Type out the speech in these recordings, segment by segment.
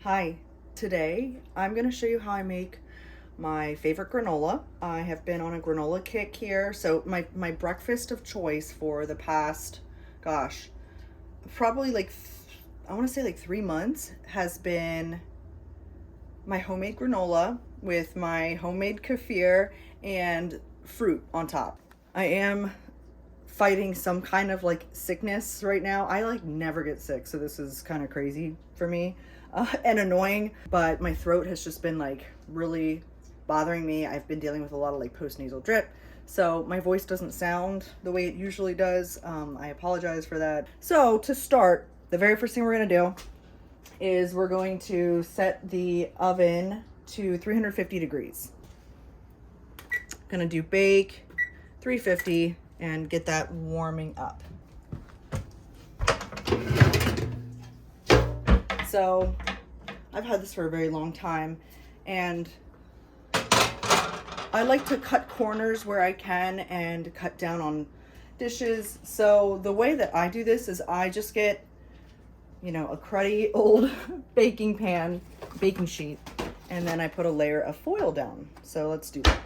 Hi, today I'm going to show you how I make my favorite granola. I have been on a granola kick here. So my breakfast of choice for the past, gosh, probably I want to say like 3 months has been my homemade granola with my homemade kefir and fruit on top. I am fighting some kind of like sickness right now. I like never get sick, so this is kind of crazy for me and annoying, but my throat has just been like really bothering me. I've been dealing with a lot of like postnasal drip, so my voice doesn't sound the way it usually does. I apologize for that. So to start, the very first thing we're gonna do is we're going to set the oven to 350 degrees. Gonna do bake 350 and get that warming up. So I've had this for a very long time, and I like to cut corners where I can and cut down on dishes. So the way that I do this is I just get, a cruddy old baking sheet, and then I put a layer of foil down. So let's do that.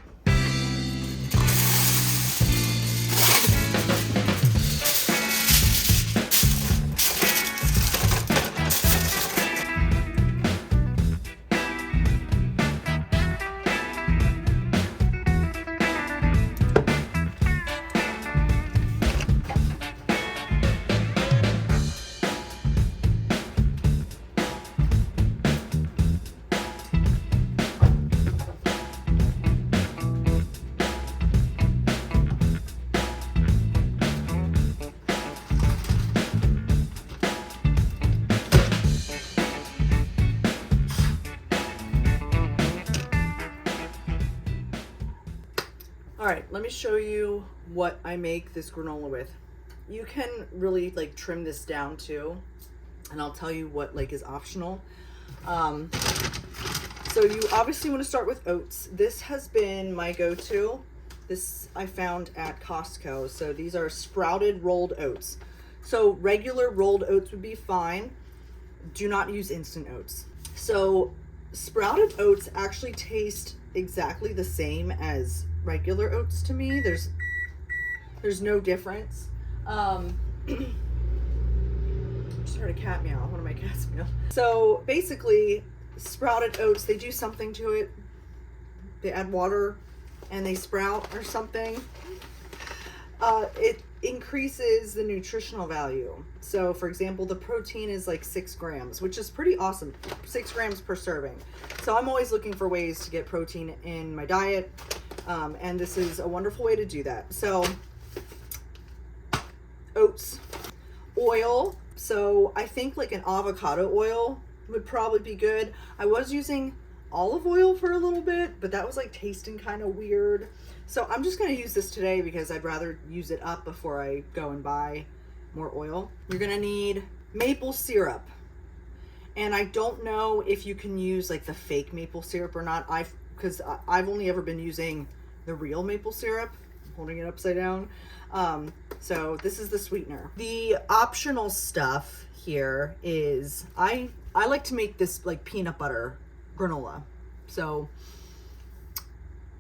All right, let me show you what I make this granola with. You can really like trim this down too, and I'll tell you what like is optional. So you obviously want to start with oats. This has been my go-to. This I found at Costco. So these are sprouted rolled oats. So regular rolled oats would be fine. Do not use instant oats. So sprouted oats actually taste exactly the same as regular oats to me. There's no difference. Just heard a cat meow. One of my cats meow. So basically, sprouted oats, they do something to it. They add water and they sprout or something. It increases the nutritional value. So for example, the protein is like 6 grams, which is pretty awesome. 6 grams per serving. So I'm always looking for ways to get protein in my diet. And this is a wonderful way to do that. So oats, oil. So I think like an avocado oil would probably be good. I was using olive oil for a little bit, but that was like tasting kind of weird. So I'm just going to use this today because I'd rather use it up before I go and buy more oil. You're going to need maple syrup. And I don't know if you can use like the fake maple syrup or not. Because I've only ever been using the real maple syrup. I'm holding it upside down. So this is the sweetener. The optional stuff here is I like to make this like peanut butter granola. So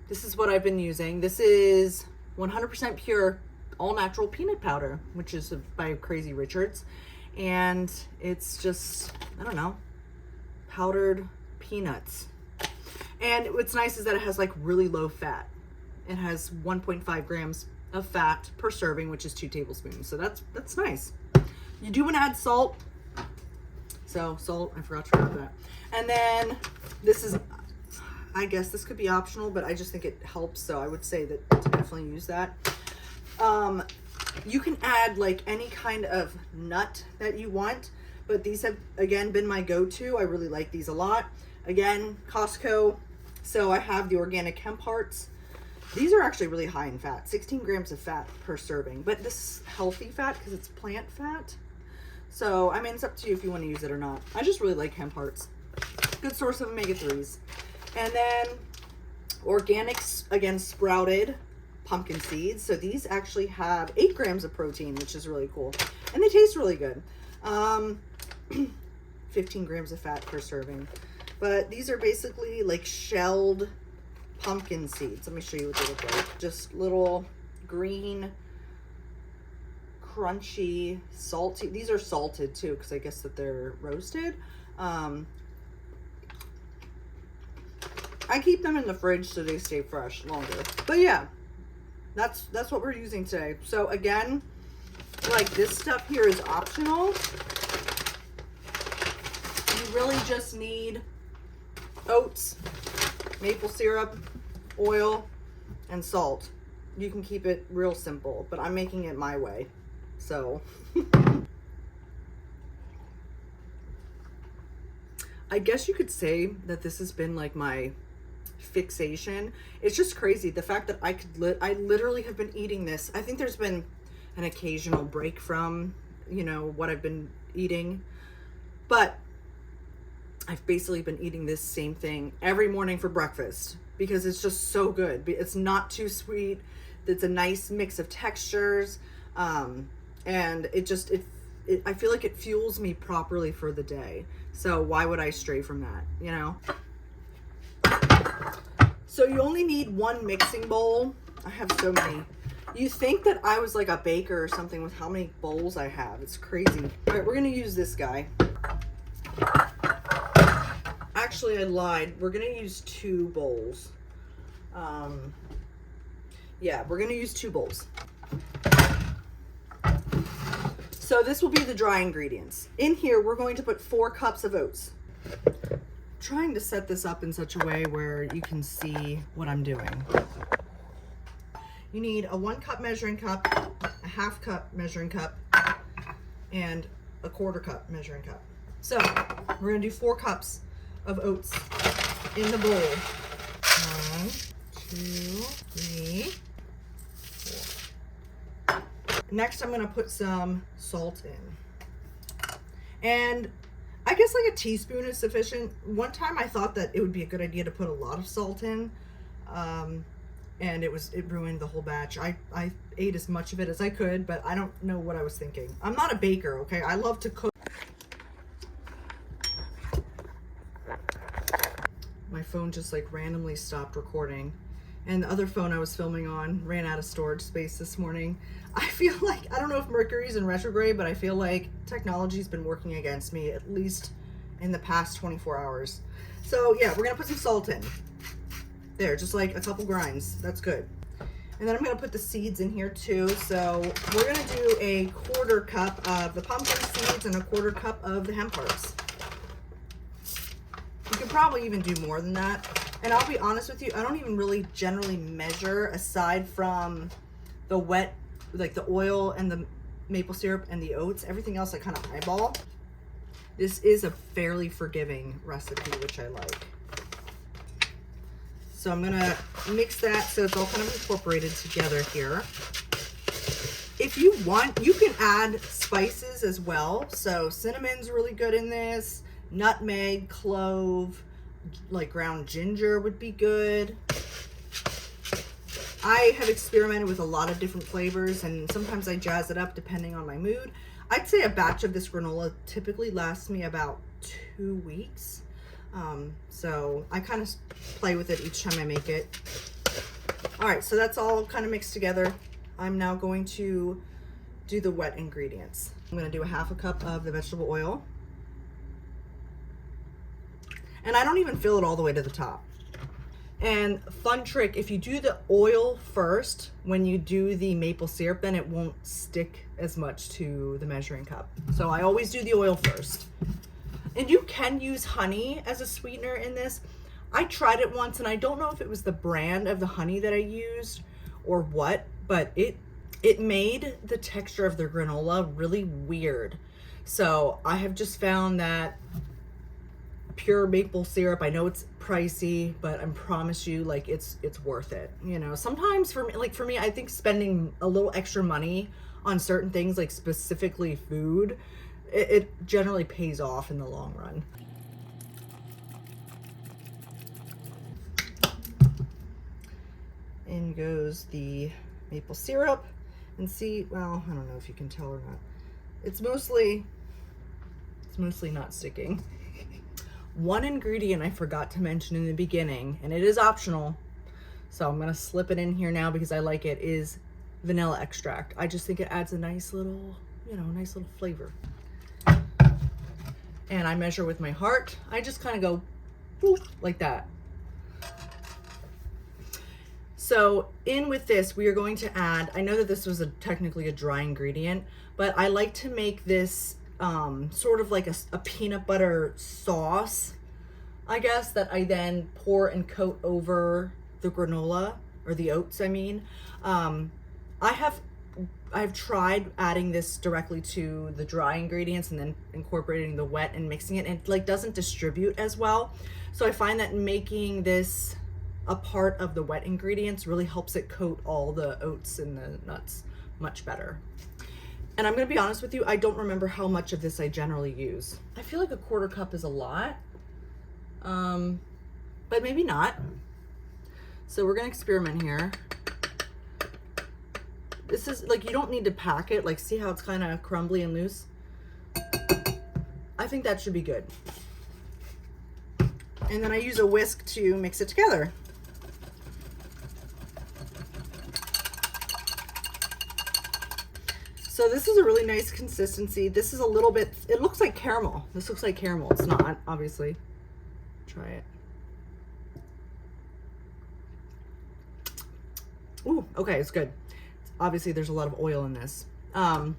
this is what I've been using. This is 100% pure all natural peanut powder, which is by Crazy Richards. And it's just, I don't know, powdered peanuts. And what's nice is that it has like really low fat. It has 1.5 grams of fat per serving, which is 2 tablespoons. So that's nice. You do want to add salt. So salt, I forgot to write that. And then this is, I guess this could be optional, but I just think it helps. So I would say that to definitely use that. You can add like any kind of nut that you want, but these have again been my go-to. I really like these a lot. Again, Costco. So I have the organic hemp hearts. These are actually really high in fat, 16 grams of fat per serving, but this is healthy fat because it's plant fat. So, I mean, it's up to you if you want to use it or not. I just really like hemp hearts. Good source of omega-3s. And then organics, again, sprouted pumpkin seeds. So these actually have 8 grams of protein, which is really cool. And they taste really good. 15 grams of fat per serving. But these are basically like shelled pumpkin seeds. Let me show you what they look like. Just little green, crunchy, salty. These are salted too, because I guess that they're roasted. I keep them in the fridge so they stay fresh longer. But yeah, that's what we're using today. So again, like this stuff here is optional. You really just need oats, maple syrup, oil, and salt. You can keep it real simple, but I'm making it my way. So I guess you could say that this has been like my fixation. It's just crazy the fact that I literally have been eating this. I think there's been an occasional break from, you know, what I've been eating, but I've basically been eating this same thing every morning for breakfast because it's just so good. It's not too sweet. It's a nice mix of textures, and I feel like it fuels me properly for the day. So why would I stray from that, you know? So you only need one mixing bowl. I have so many. You think that I was like a baker or something with how many bowls I have. It's crazy. All right, we're gonna use this guy. Actually, I lied. We're gonna use 2 bowls. Yeah, we're gonna use 2 bowls. So this will be the dry ingredients. In here, we're going to put 4 cups of oats. I'm trying to set this up in such a way where you can see what I'm doing. You need a 1 cup measuring cup, a 1/2 cup measuring cup, and a 1/4 cup measuring cup. So we're gonna do 4 cups of oats in the bowl. 1, 2, 3, 4. Next, I'm gonna put some salt in. And I guess like a teaspoon is sufficient. One time I thought that it would be a good idea to put a lot of salt in. And it ruined the whole batch. I ate as much of it as I could, but I don't know what I was thinking. I'm not a baker, okay? I love to cook. My phone just like randomly stopped recording. And the other phone I was filming on ran out of storage space this morning. I feel like, I don't know if Mercury's in retrograde, but I feel like technology's been working against me, at least in the past 24 hours. So yeah, we're gonna put some salt in. There, just like a couple grinds. That's good. And then I'm gonna put the seeds in here too. So we're gonna do a 1/4 cup of the pumpkin seeds and a 1/4 cup of the hemp hearts. You could probably even do more than that. And I'll be honest with you, I don't even really generally measure aside from the wet, like the oil and the maple syrup and the oats. Everything else I kind of eyeball. This is a fairly forgiving recipe, which I like. So I'm gonna mix that so it's all kind of incorporated together here. If you want, you can add spices as well. So cinnamon's really good in this. Nutmeg, clove, like ground ginger would be good. I have experimented with a lot of different flavors and sometimes I jazz it up depending on my mood. I'd say a batch of this granola typically lasts me about 2 weeks. So I kind of play with it each time I make it. All right, so that's all kind of mixed together. I'm now going to do the wet ingredients. I'm gonna do a 1/2 cup of the vegetable oil. And I don't even fill it all the way to the top. And fun trick, if you do the oil first, when you do the maple syrup, then it won't stick as much to the measuring cup. So I always do the oil first. And you can use honey as a sweetener in this. I tried it once and I don't know if it was the brand of the honey that I used or what, but it made the texture of the granola really weird. So I have just found that pure maple syrup, I know it's pricey, but I promise you, like it's worth it. You know, sometimes for me, I think spending a little extra money on certain things, like specifically food, it generally pays off in the long run. In goes the maple syrup, and see, well, I don't know if you can tell or not. It's mostly It's mostly not sticking. One ingredient I forgot to mention in the beginning, and it is optional, so I'm gonna slip it in here now because I like it, is vanilla extract. I just think it adds a nice little, you know, nice little flavor. And I measure with my heart. I just kind of go boop, like that. So in with this, we are going to add, I know that this was technically a dry ingredient, but I like to make this sort of like a peanut butter sauce, I guess, that I then pour and coat over the granola, or the oats, I mean. I've tried adding this directly to the dry ingredients and then incorporating the wet and mixing it, and it like doesn't distribute as well. So I find that making this a part of the wet ingredients really helps it coat all the oats and the nuts much better. And I'm gonna be honest with you, I don't remember how much of this I generally use. I feel like a 1/4 cup is a lot, but maybe not. So we're gonna experiment here. This is like, you don't need to pack it. Like, see how it's kind of crumbly and loose? I think that should be good. And then I use a whisk to mix it together. So this is a really nice consistency. This is a little bit, it looks like caramel. This looks like caramel. It's not, obviously. Try it. Ooh, okay, it's good. Obviously there's a lot of oil in this. I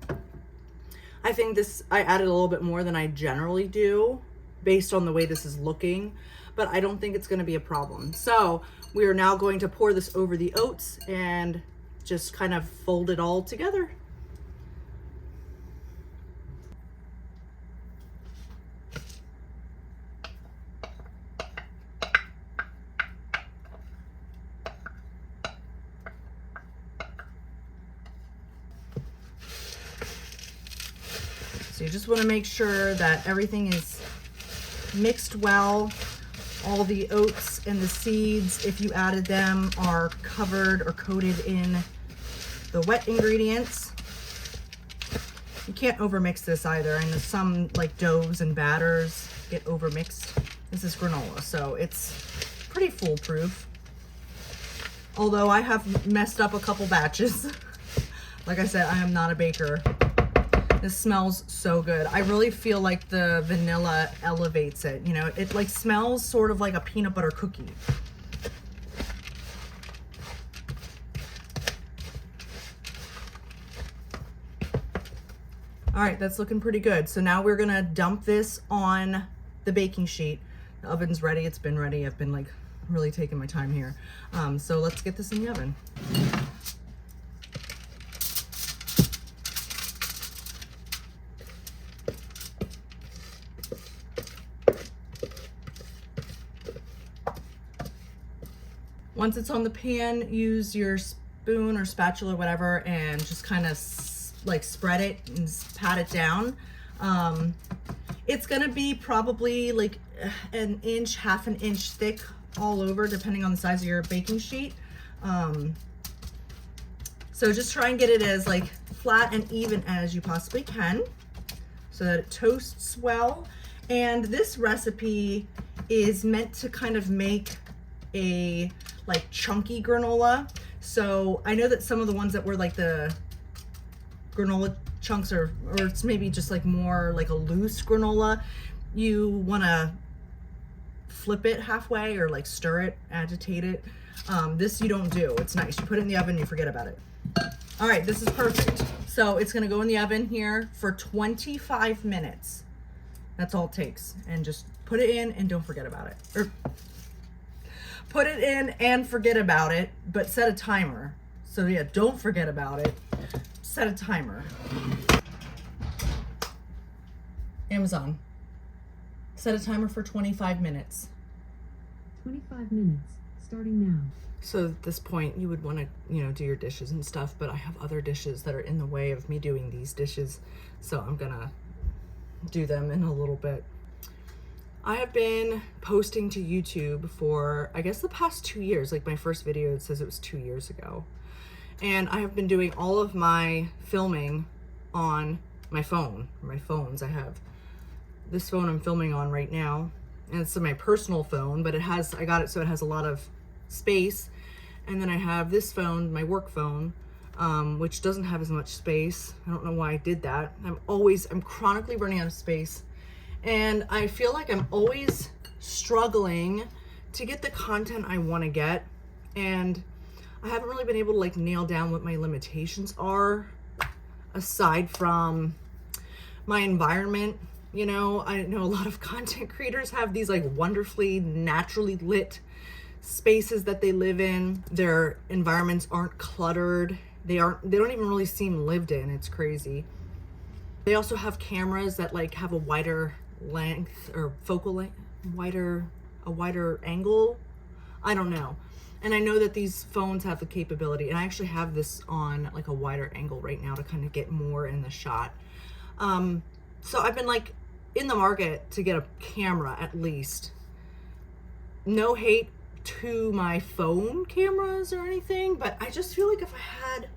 think this, I added a little bit more than I generally do based on the way this is looking, but I don't think it's gonna be a problem. So we are now going to pour this over the oats and just kind of fold it all together. So you just want to make sure that everything is mixed well. All the oats and the seeds, if you added them, are covered or coated in the wet ingredients. You can't overmix this either. I know some like doughs and batters get overmixed. This is granola, so it's pretty foolproof. Although I have messed up a couple batches. Like I said, I am not a baker. This smells so good. I really feel like the vanilla elevates it. You know, it like smells sort of like a peanut butter cookie. All right, that's looking pretty good. So now we're gonna dump this on the baking sheet. The oven's ready, it's been ready. I've been like really taking my time here. So let's get this in the oven. Once it's on the pan, use your spoon or spatula, whatever, and just kind of like spread it and pat it down. It's gonna be probably like an inch, half an inch thick all over, depending on the size of your baking sheet. So just try and get it as like flat and even as you possibly can so that it toasts well. And this recipe is meant to kind of make a like chunky granola. So I know that some of the ones that were like the granola chunks or it's maybe just like more like a loose granola, you want to flip it halfway or like stir it, agitate it. This you don't do. It's nice. You put it in the oven, you forget about it. All right, this is perfect. So it's gonna go in the oven here for 25 minutes. That's all it takes. And just put it in and don't forget about it. Or put it in and forget about it, but set a timer. So yeah, don't forget about it. Set a timer. Amazon. Set a timer for 25 minutes. 25 minutes, starting now. So at this point, you would want to, you know, do your dishes and stuff, but I have other dishes that are in the way of me doing these dishes, so I'm gonna do them in a little bit. I have been posting to YouTube for, I guess, the past 2 years. Like my first video, it says it was 2 years ago. And I have been doing all of my filming on my phone, or my phones. I have this phone I'm filming on right now, and it's my personal phone, but I got it so it has a lot of space. And then I have this phone, my work phone, which doesn't have as much space. I don't know why I did that. I'm chronically running out of space. And I feel like I'm always struggling to get the content I want to get. And I haven't really been able to like nail down what my limitations are, aside from my environment. You know, I know a lot of content creators have these like wonderfully naturally lit spaces that they live in. Their environments aren't cluttered. They don't even really seem lived in. It's crazy. They also have cameras that like have a wider length or focal length, a wider angle. I don't know. And I know that these phones have the capability, and I actually have this on like a wider angle right now to kind of get more in the shot. So I've been like in the market to get a camera at least. No hate to my phone cameras or anything, but I just feel like if I had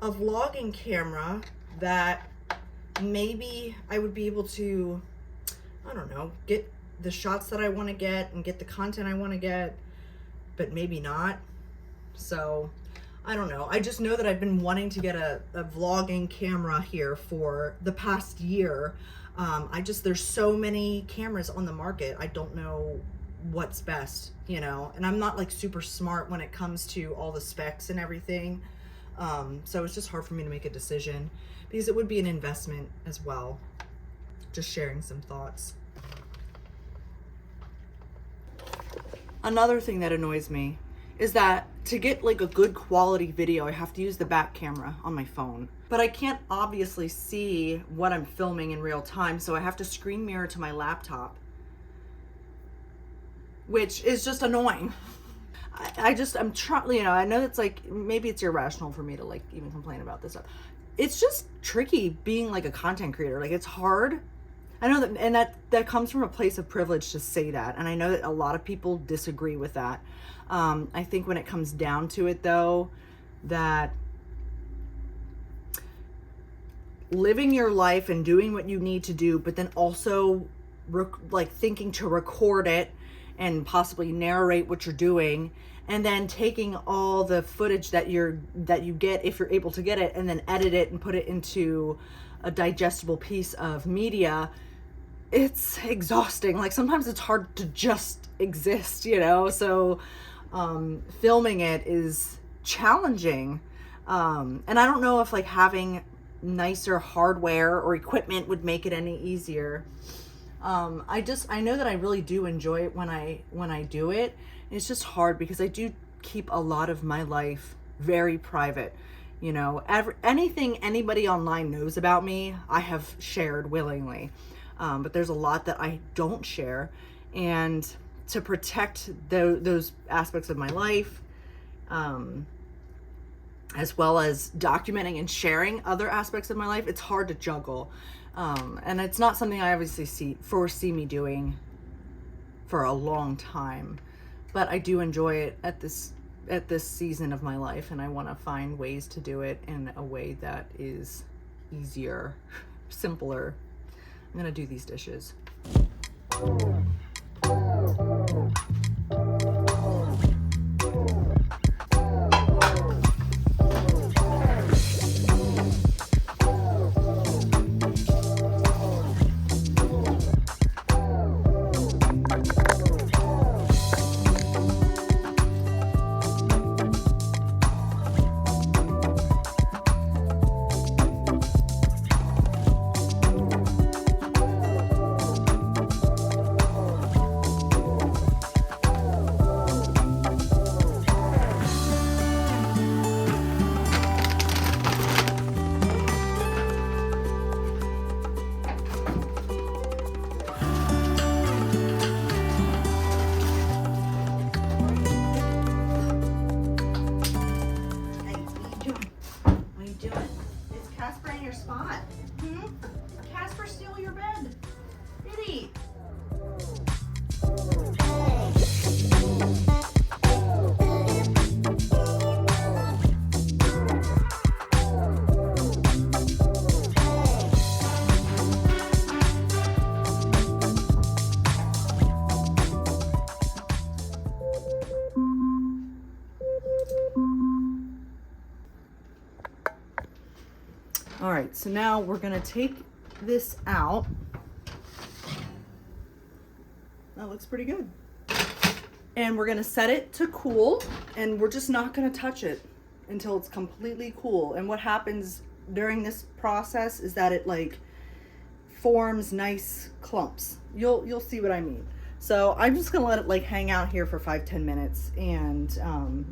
a vlogging camera that maybe I would be able to, I don't know, get the shots that I want to get and get the content I want to get, but maybe not. So I don't know. I just know that I've been wanting to get a vlogging camera here for the past year. There's so many cameras on the market. I don't know what's best, you know, and I'm not like super smart when it comes to all the specs and everything. So it's just hard for me to make a decision because it would be an investment as well. Just sharing some thoughts. Another thing that annoys me is that to get like a good quality video, I have to use the back camera on my phone. But I can't obviously see what I'm filming in real time, so I have to screen mirror to my laptop, which is just annoying. I'm trying, you know, I know it's like, maybe it's irrational for me to like even complain about this stuff. It's just tricky being like a content creator. Like, it's hard. I know that, and that comes from a place of privilege to say that. And I know that a lot of people disagree with that. I think when it comes down to it though, that living your life and doing what you need to do, but then also like thinking to record it and possibly narrate what you're doing, and then taking all the footage that you get, if you're able to get it, and then edit it and put it into a digestible piece of media, it's exhausting. Like, sometimes it's hard to just exist, you know? So filming it is challenging. And I don't know if like having nicer hardware or equipment would make it any easier. I know that I really do enjoy it when I do it. It's just hard because I do keep a lot of my life very private. You know, anything anybody online knows about me, I have shared willingly. But there's a lot that I don't share, and to protect those aspects of my life, as well as documenting and sharing other aspects of my life, it's hard to juggle. And it's not something I obviously foresee me doing for a long time, but I do enjoy it at this season of my life, and I want to find ways to do it in a way that is easier, simpler. I'm gonna do these dishes. All right, so now we're gonna take this out. That looks pretty good. And we're gonna set it to cool, and we're just not gonna touch it until it's completely cool. And what happens during this process is that it like forms nice clumps. You'll see what I mean. So I'm just gonna let it like hang out here for 5-10 minutes, and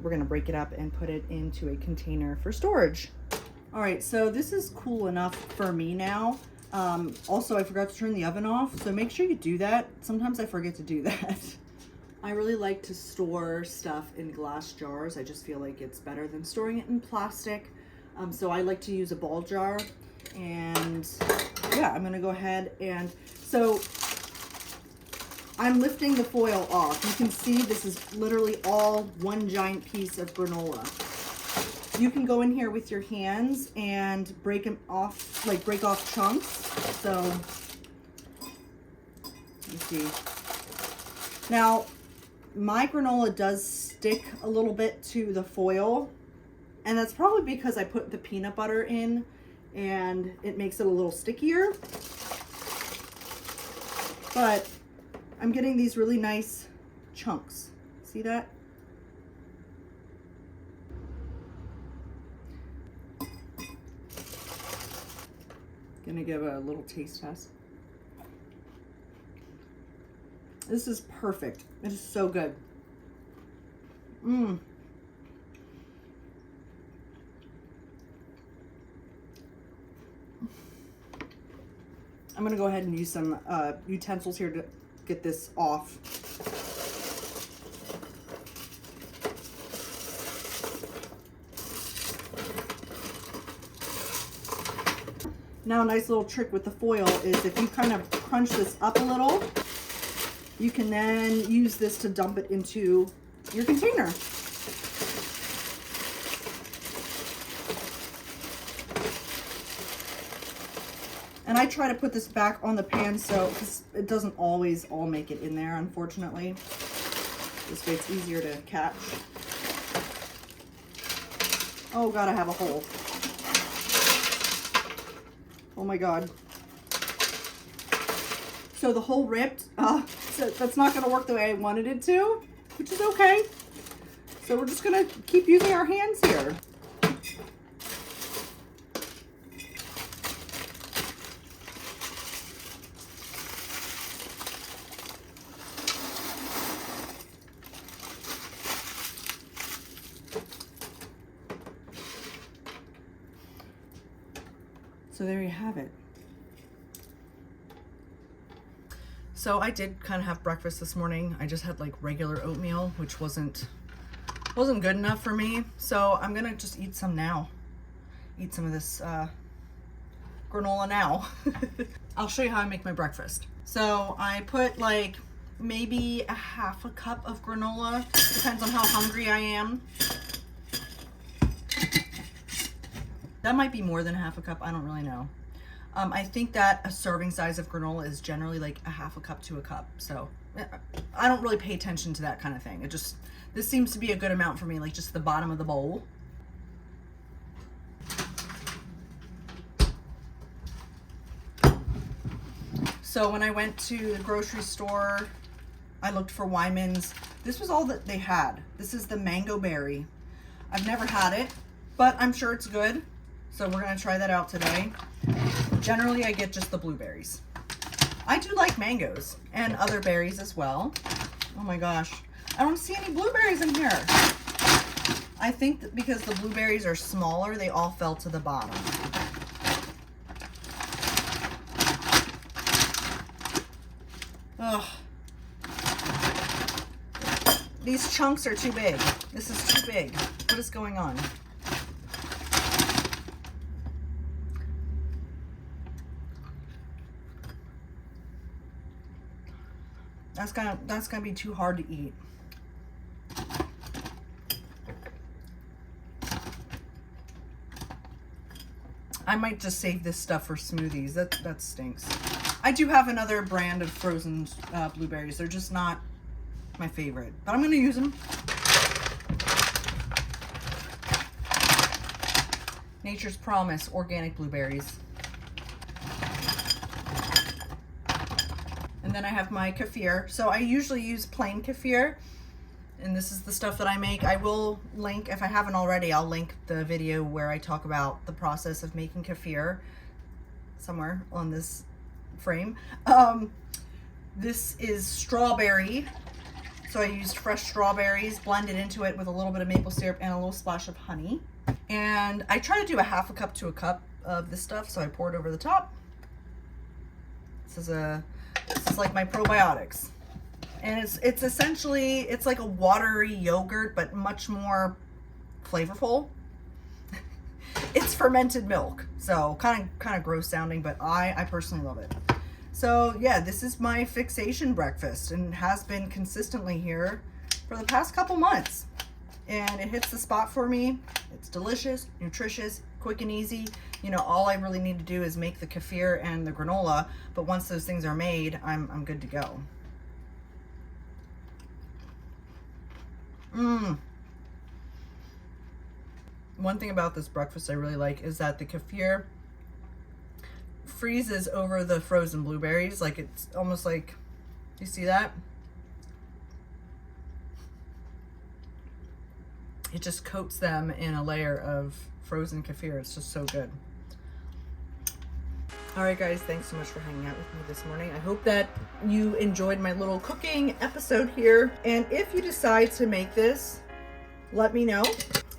we're gonna break it up and put it into a container for storage. All right, so this is cool enough for me now. Also, I forgot to turn the oven off, so make sure you do that. Sometimes I forget to do that. I really like to store stuff in glass jars. I just feel like it's better than storing it in plastic. So I like to use a ball jar. And yeah, I'm gonna go ahead and, so I'm lifting the foil off. You can see this is literally all one giant piece of granola. You can go in here with your hands and break them off, like break off chunks. So, you see. Now, my granola does stick a little bit to the foil, and that's probably because I put the peanut butter in and it makes it a little stickier. But I'm getting these really nice chunks. See that? Gonna give a little taste test. This is perfect. It is so good. I'm gonna go ahead and use some utensils here to get this off. Now a nice little trick with the foil is if you kind of crunch this up a little, you can then use this to dump it into your container. And I try to put this back on the pan so, because it doesn't always all make it in there, unfortunately. This way it's easier to catch. Oh God, I have a hole. Oh my God. So the hole ripped. So that's not gonna work the way I wanted it to, which is okay. So we're just gonna keep using our hands here. So there you have it. So I did kind of have breakfast this morning. I just had like regular oatmeal, which wasn't good enough for me. So I'm gonna just eat some now. Eat some of this granola now. I'll show you how I make my breakfast. So I put like maybe a half a cup of granola. Depends on how hungry I am. That might be more than half a cup, I don't really know. I think that a serving size of granola is generally like a half a cup to a cup. So I don't really pay attention to that kind of thing. This seems to be a good amount for me, like just the bottom of the bowl. So when I went to the grocery store, I looked for Wyman's. This was all that they had. This is the mango berry. I've never had it, but I'm sure it's good. So we're gonna try that out today. Generally, I get just the blueberries. I do like mangoes and other berries as well. Oh my gosh, I don't see any blueberries in here. I think that because the blueberries are smaller, they all fell to the bottom. Ugh. These chunks are too big. This is too big. What is going on? That's gonna be too hard to eat. I might just save this stuff for smoothies. That stinks. I do have another brand of frozen blueberries. They're just not my favorite, but I'm gonna use them. Nature's Promise organic blueberries. And then I have my kefir. So I usually use plain kefir, and this is the stuff that I make. I will link, if I haven't already, I'll link the video where I talk about the process of making kefir somewhere on this frame. This is strawberry. So I used fresh strawberries, blended into it with a little bit of maple syrup and a little splash of honey. And I try to do a half a cup to a cup of this stuff, so I pour it over the top. This is like my probiotics. And it's essentially, it's like a watery yogurt, but much more flavorful. It's fermented milk, so kind of gross sounding, but I personally love it. So yeah, this is my fixation breakfast, and has been consistently here for the past couple months. And it hits the spot for me. It's delicious, nutritious, quick and easy. You know, all I really need to do is make the kefir and the granola, but once those things are made, I'm good to go. One thing about this breakfast I really like is that the kefir freezes over the frozen blueberries. Like, it's almost like, you see that? It just coats them in a layer of frozen kefir. It's just so good. All right, guys, thanks so much for hanging out with me this morning. I hope that you enjoyed my little cooking episode here. And if you decide to make this, let me know.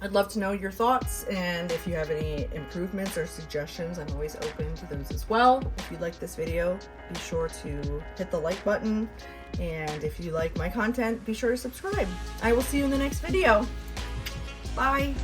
I'd love to know your thoughts, and if you have any improvements or suggestions, I'm always open to those as well. If you like this video, be sure to hit the like button, and if you like my content, be sure to subscribe. I will see you in the next video. Bye.